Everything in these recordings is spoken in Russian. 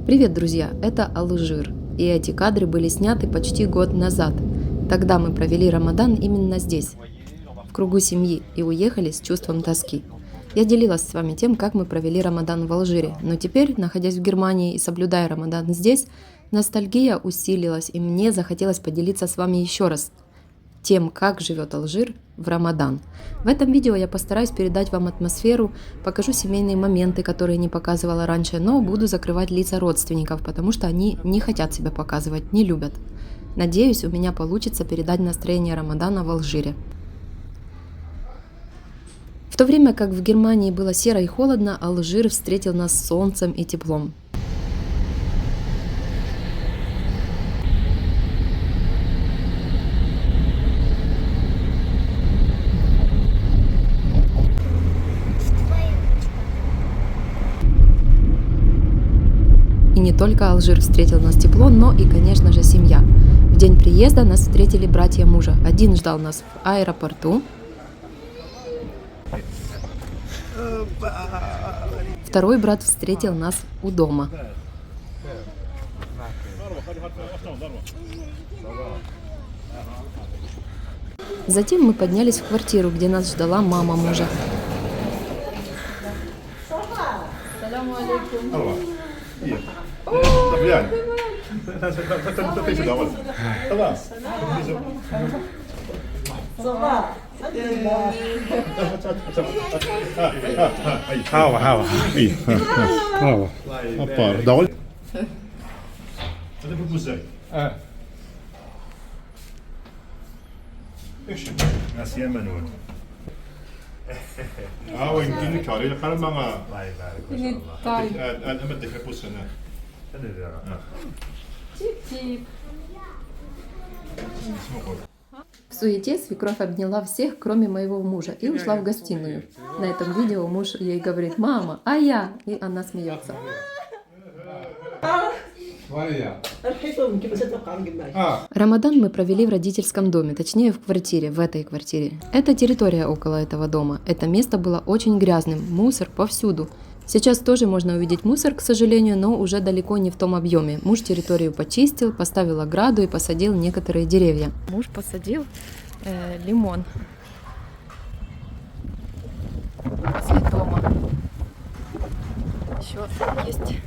Привет, друзья! Это Алжир, и эти кадры были сняты почти год назад. Тогда мы провели Рамадан именно здесь, в кругу семьи, и уехали с чувством тоски. Я делилась с вами тем, как мы провели Рамадан в Алжире, но теперь, находясь в Германии и соблюдая Рамадан здесь, ностальгия усилилась, и мне захотелось поделиться с вами еще раз тем, как живет Алжир в Рамадан. В этом видео я постараюсь передать вам атмосферу, покажу семейные моменты, которые не показывала раньше, но буду закрывать лица родственников, потому что они не хотят себя показывать, не любят. Надеюсь, у меня получится передать настроение Рамадана в Алжире. В то время как в Германии было серо и холодно, Алжир встретил нас солнцем и теплом. И не только Алжир встретил нас тепло, но и, конечно же, семья. В день приезда нас встретили братья мужа. Один ждал нас в аэропорту, второй брат встретил нас у дома. Затем мы поднялись в квартиру, где нас ждала мама мужа. Хава. Опа, довольно? Это попузай. ايش ناس يمنون وين كاري قرمها الله يبارك ما شاء الله انا امدك بوسنا В суете свекровь обняла всех, кроме моего мужа, и ушла в гостиную. На этом видео муж ей говорит: «Мама, а я?» И она смеется. Рамадан мы провели в родительском доме, точнее в квартире, в этой квартире. Это территория около этого дома. Это место было очень грязным, мусор повсюду. Сейчас тоже можно увидеть мусор, к сожалению, но уже далеко не в том объеме. Муж территорию почистил, поставил ограду и посадил некоторые деревья. Муж посадил лимон возле дома. Еще есть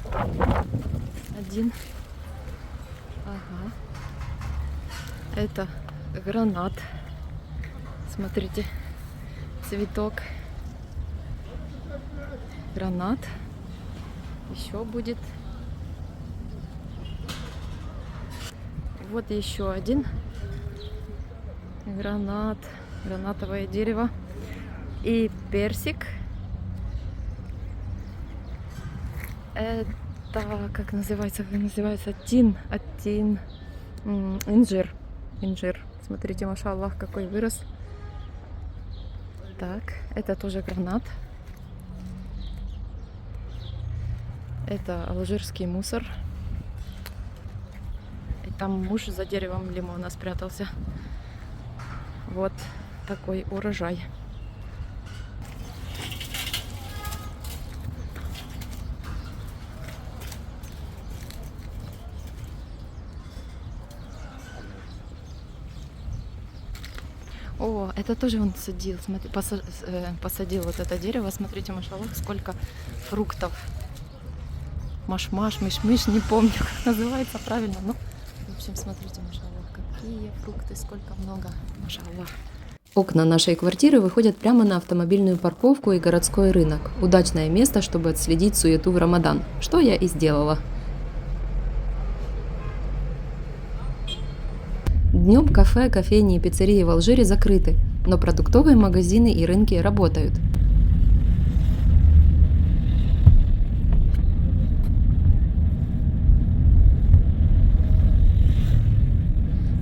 один. Ага. Это гранат. Смотрите, цветок. Гранат. Еще будет. Вот еще один гранат. Гранатовое дерево. И персик. Это как называется? Инжир. Инжир. Смотрите, машаллах, какой вырос. Так, это тоже гранат. Это алжирский мусор. И там муж за деревом лимона спрятался. Вот такой урожай. О, это тоже он садил, смотри, посадил вот это дерево. Смотрите, машаллах, сколько фруктов. Маш-маш, миш-миш, не помню, как называется правильно. Но, в общем, смотрите, машаллах, какие фрукты, сколько много, машаллах. Окна нашей квартиры выходят прямо на автомобильную парковку и городской рынок. Удачное место, чтобы отследить суету в Рамадан, что я и сделала. Днем кафе, кофейни и пиццерии в Алжире закрыты, но продуктовые магазины и рынки работают.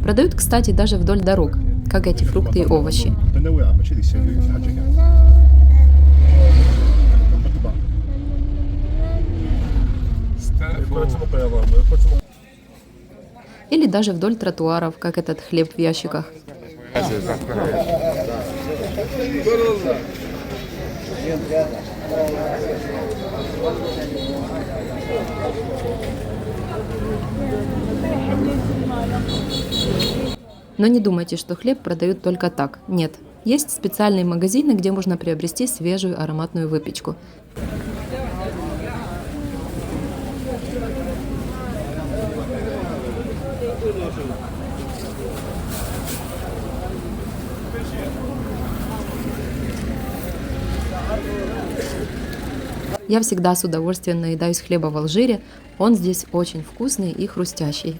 Продают, кстати, даже вдоль дорог, как эти фрукты и овощи. Или даже вдоль тротуаров, как этот хлеб в ящиках. Но не думайте, что хлеб продают только так. Нет, есть специальные магазины, где можно приобрести свежую ароматную выпечку. Я всегда с удовольствием наедаюсь хлеба в Алжире, он здесь очень вкусный и хрустящий.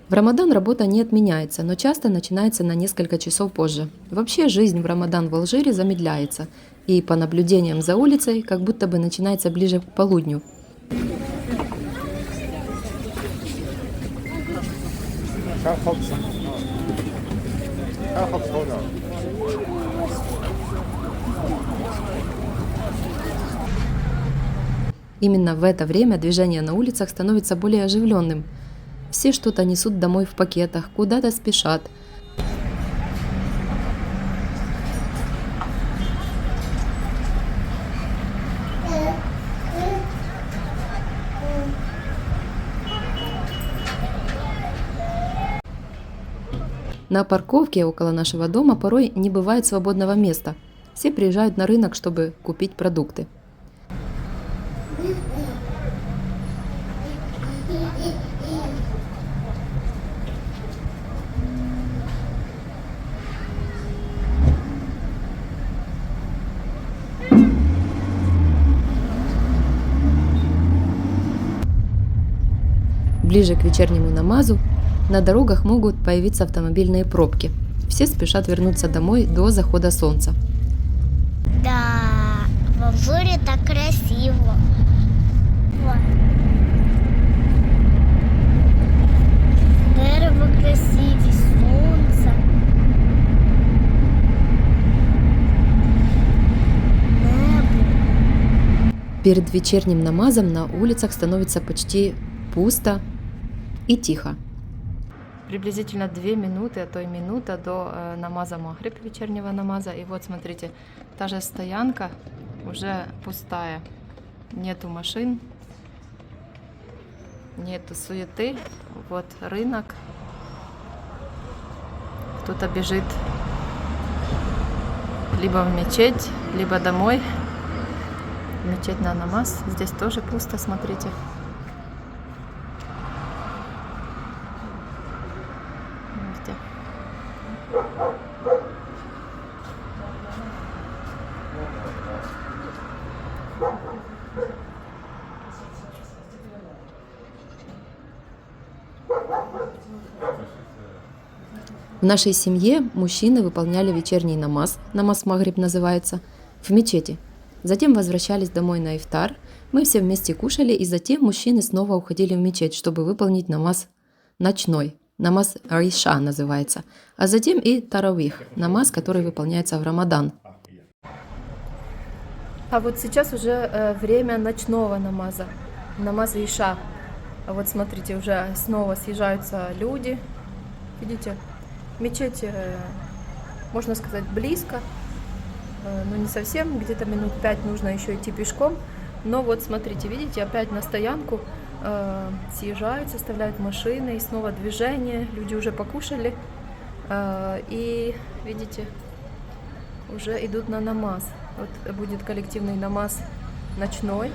В Рамадан работа не отменяется, но часто начинается на несколько часов позже. Вообще жизнь в Рамадан в Алжире замедляется, и по наблюдениям за улицей, как будто бы начинается ближе к полудню. Именно в это время движение на улицах становится более оживленным. Все что-то несут домой в пакетах, куда-то спешат. На парковке около нашего дома порой не бывает свободного места. Все приезжают на рынок, чтобы купить продукты. Ближе к вечернему намазу на дорогах могут появиться автомобильные пробки. Все спешат вернуться домой до захода солнца. Да, в Алжире так красиво. Дерево красивее, солнце. Небо. Перед вечерним намазом на улицах становится почти пусто и тихо. Приблизительно 2 минуты, а то и минута до намаза Магриб, вечернего намаза. И вот смотрите, та же стоянка уже пустая. Нету машин, нету суеты. Вот рынок. Кто-то бежит либо в мечеть, либо домой. Мечеть на намаз. Здесь тоже пусто, смотрите. В нашей семье мужчины выполняли вечерний намаз, намаз Магриб называется, в мечети. Затем возвращались домой на ифтар, мы все вместе кушали, и затем мужчины снова уходили в мечеть, чтобы выполнить намаз ночной, намаз Иша называется, а затем и таравих, намаз, который выполняется в Рамадан. А вот сейчас уже время ночного намаза, намаз Иша. А вот смотрите, уже снова съезжаются люди, видите? Мечеть, можно сказать, близко, но не совсем, где-то минут 5 нужно еще идти пешком. Но вот смотрите, видите, опять на стоянку съезжают, составляют машины, и снова движение, люди уже покушали, и, видите, уже идут на намаз. Вот будет коллективный намаз ночной,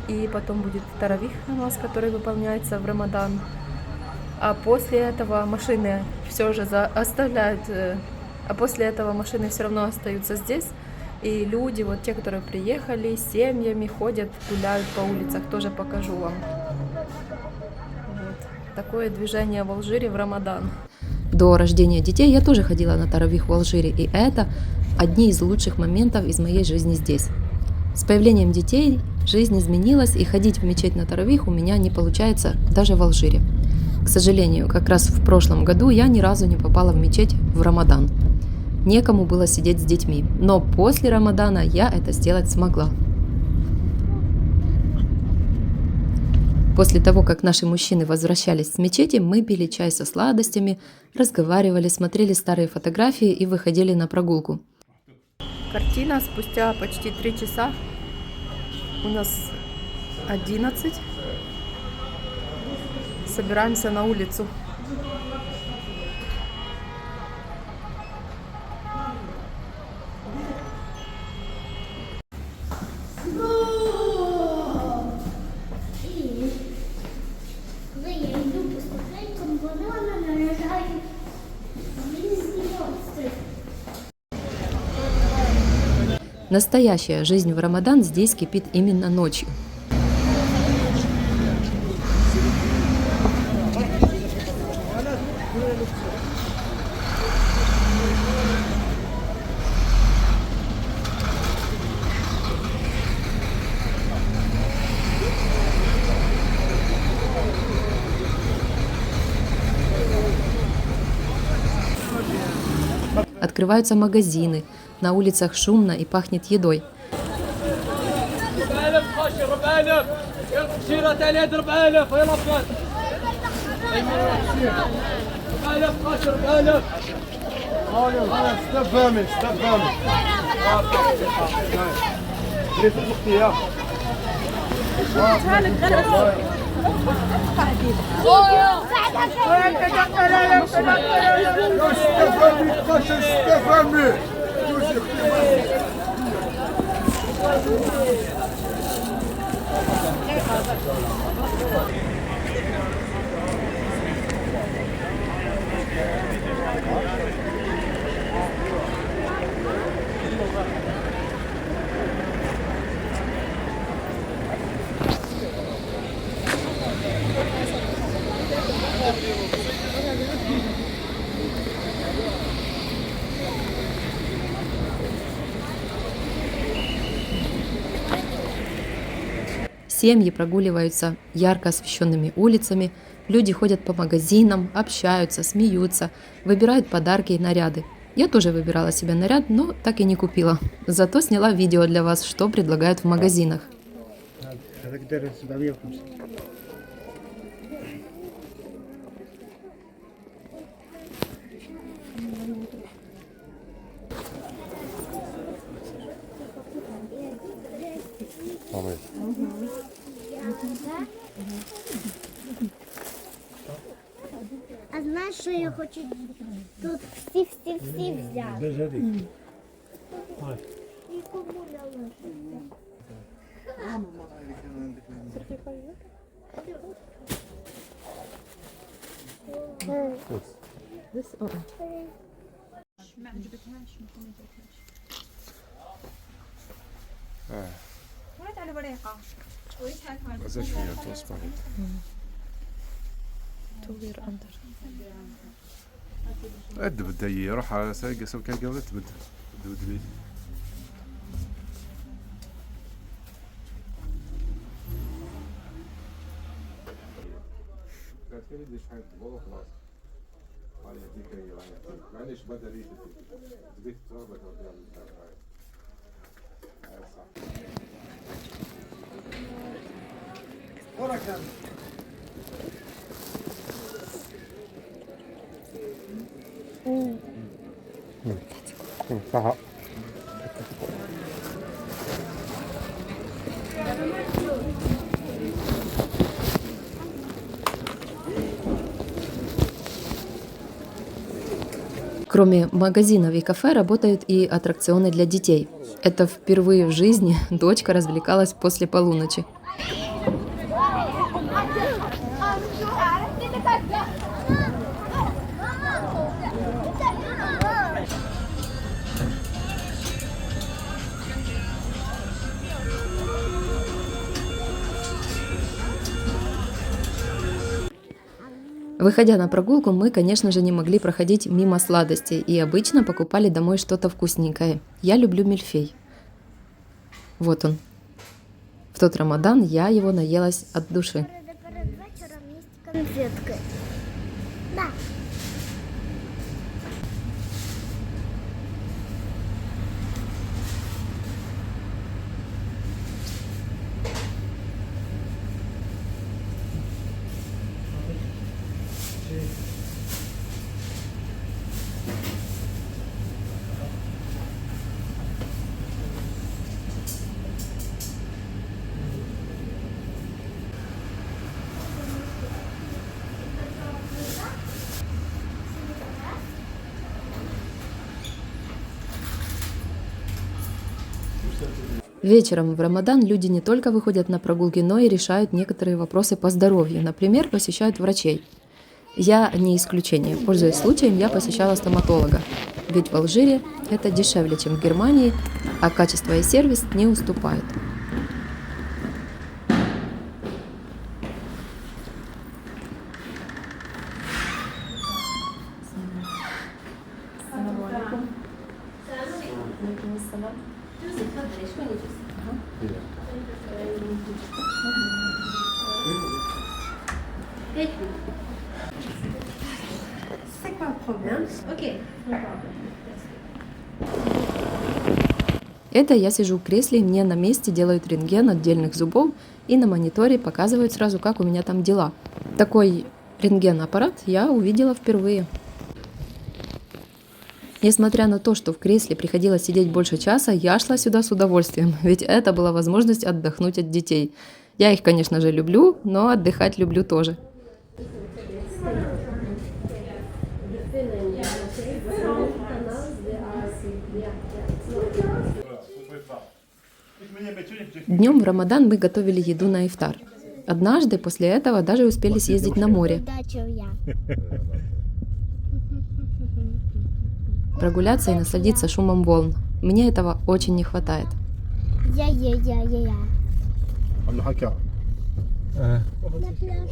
и потом будет таравих намаз, который выполняется в Рамадан. А после этого машины все же оставляют, а после этого машины все равно остаются здесь. И люди, вот те, которые приехали с семьями, ходят, гуляют по улицах, тоже покажу вам. Вот. Такое движение в Алжире в Рамадан. До рождения детей я тоже ходила на таравих в Алжире, и это одни из лучших моментов из моей жизни здесь. С появлением детей жизнь изменилась, и ходить в мечеть на таравих у меня не получается даже в Алжире. К сожалению, как раз в прошлом году я ни разу не попала в мечеть в Рамадан. Некому было сидеть с детьми, но после Рамадана я это сделать смогла. После того, как наши мужчины возвращались с мечети, мы пили чай со сладостями, разговаривали, смотрели старые фотографии и выходили на прогулку. Картина спустя почти 3 часа. У нас 11. Собираемся на улицу. Я иду по ступенькам, банана наряжаю. Настоящая жизнь в Рамадан здесь кипит именно ночью. Открываются магазины, на улицах шумно и пахнет едой. Семьи прогуливаются ярко освещенными улицами, люди ходят по магазинам, общаются, смеются, выбирают подарки и наряды. Я тоже выбирала себе наряд, но так и не купила. Зато сняла видео для вас, что предлагают в магазинах. А знаєш, що я хочу тут всі взяти? І кому належить? أدبد هي روح سايق سوي كان قبل تبد تبد لي معلش بدل تبيت تربط Кроме магазинов и кафе работают и аттракционы для детей. Это впервые в жизни дочка развлекалась после полуночи. Выходя на прогулку, мы, конечно же, не могли проходить мимо сладостей и обычно покупали домой что-то вкусненькое. Я люблю мильфей. Вот он. В тот Рамадан я его наелась от души. Перед вечором є конфетки. Да. Вечером в Рамадан люди не только выходят на прогулки, но и решают некоторые вопросы по здоровью. Например, посещают врачей. Я не исключение. Пользуясь случаем, я посещала стоматолога. Ведь в Алжире это дешевле, чем в Германии, а качество и сервис не уступают. C'est pas un problème. Ok. Это я сижу в кресле, и мне на месте делают рентген отдельных зубов, и на мониторе показывают сразу, как у меня там дела. Такой рентген-аппарат я увидела впервые. Несмотря на то, что в кресле приходилось сидеть больше часа, я шла сюда с удовольствием, ведь это была возможность отдохнуть от детей. Я их, конечно же, люблю, но отдыхать люблю тоже. Днем в Рамадан мы готовили еду на ифтар. Однажды после этого даже успели съездить на море, Дачу я. прогуляться и насладиться шумом волн. Мне этого очень не хватает. Я. عم نحكي На пляж.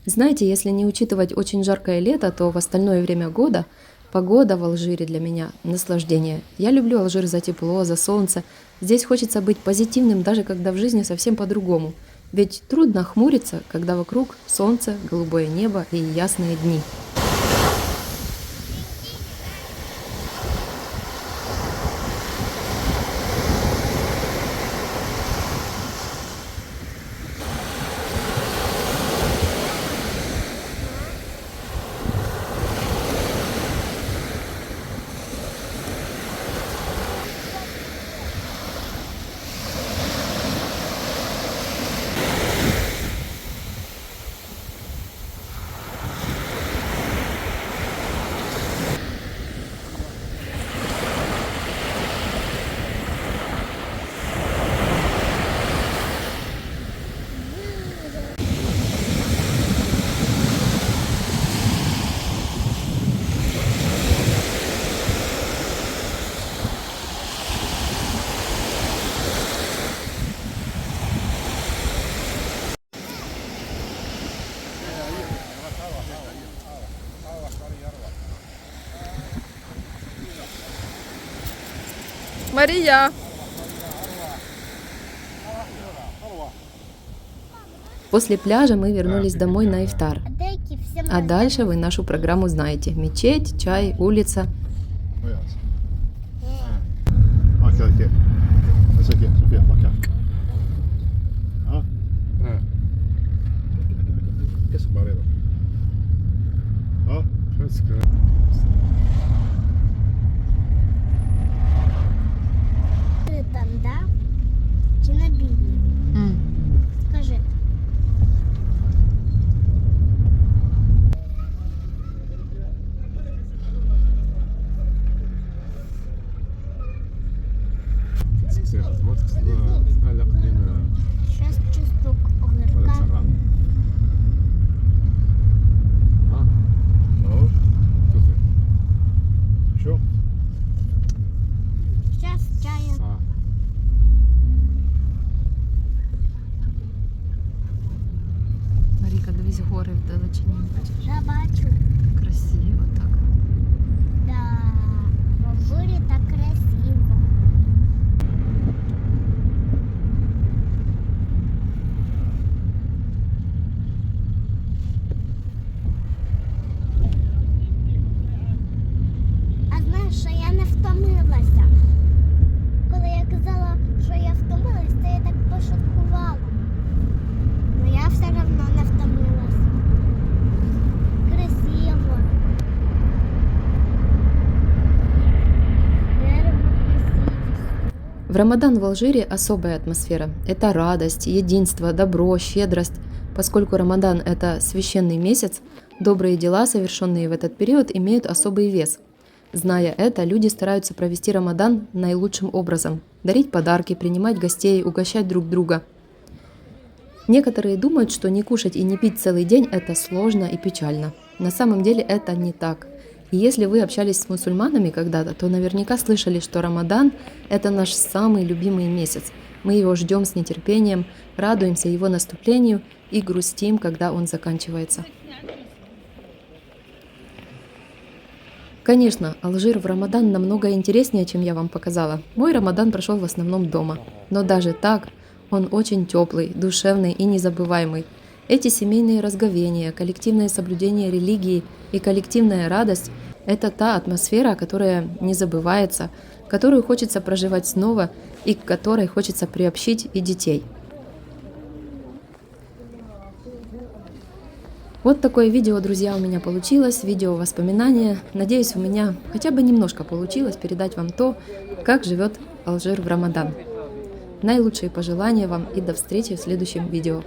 Знаете, если не учитывать очень жаркое лето, то в остальное время года погода в Алжире для меня наслаждение. Я люблю Алжир за тепло, за солнце. Здесь хочется быть позитивным, даже когда в жизни совсем по-другому. Ведь трудно хмуриться, когда вокруг солнце, голубое небо и ясные дни. Мария! После пляжа мы вернулись домой на ифтар. Дайки всем А дальше вы нашу программу знаете. Мечеть, чай, улица. وياس هكذا كيف هسه كيف شوف يلا مكان ها كيس مريضة ها Ти там, да? Чи на білі? Скажи. Шесть штук огірка. شو Щас чаю. Маріка, дивись, гори. Рамадан в Алжире – особая атмосфера. Это радость, единство, добро, щедрость. Поскольку Рамадан – это священный месяц, добрые дела, совершенные в этот период, имеют особый вес. Зная это, люди стараются провести Рамадан наилучшим образом – дарить подарки, принимать гостей, угощать друг друга. Некоторые думают, что не кушать и не пить целый день – это сложно и печально. На самом деле это не так. И если вы общались с мусульманами когда-то, то наверняка слышали, что Рамадан – это наш самый любимый месяц. Мы его ждем с нетерпением, радуемся его наступлению и грустим, когда он заканчивается. Конечно, Алжир в Рамадан намного интереснее, чем я вам показала. Мой Рамадан прошел в основном дома. Но даже так, он очень теплый, душевный и незабываемый. Эти семейные разговения, коллективное соблюдение религии и коллективная радость – это та атмосфера, которая не забывается, которую хочется проживать снова и к которой хочется приобщить и детей. Вот такое видео, друзья, у меня получилось, видео воспоминания. Надеюсь, у меня хотя бы немножко получилось передать вам то, как живет Алжир в Рамадан. Наилучшие пожелания вам и до встречи в следующем видео.